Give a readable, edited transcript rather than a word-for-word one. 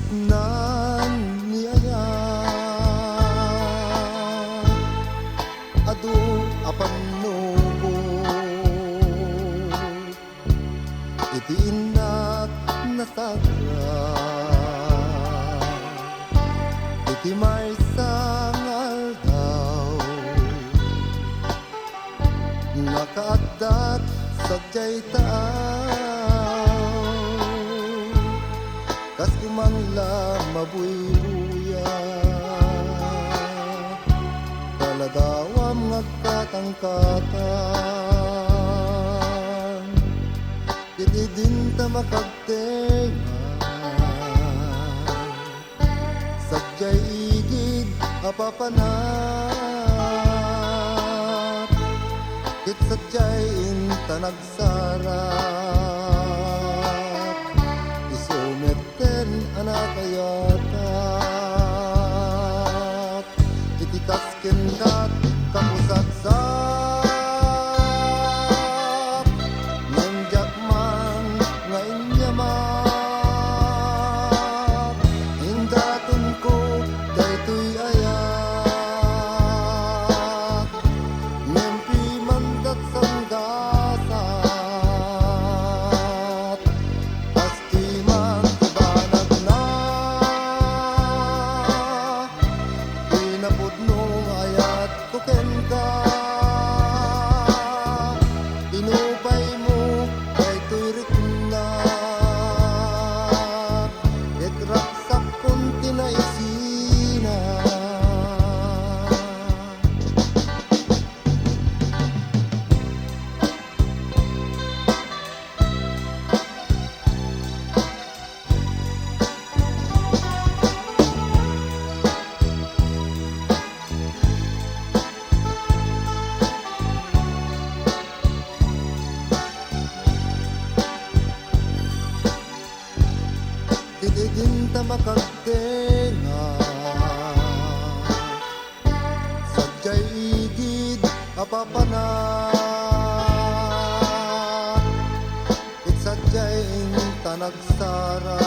nan niaya adu apan nubo iti inak nasagra iti may sangal daw nakaadat sadyay taaw kas kumangla mabuy-buya taladawam ngagkatangkatan iti din ta makagtenga sadyay igid apapanat ket sadyay inta nagsarat isumeten anakayatat iti kasken kat kapusagsak nandiak man nga inyamak indaton ko daytoy ayat nempi mandat sanggasat pasti magtibanag na pinapudno ayat ko ken ka inupay mo daytoy riknat ket raksak kunti na isina din ta makagtenga sadyay igid apapanat ket sadyay inta nagsara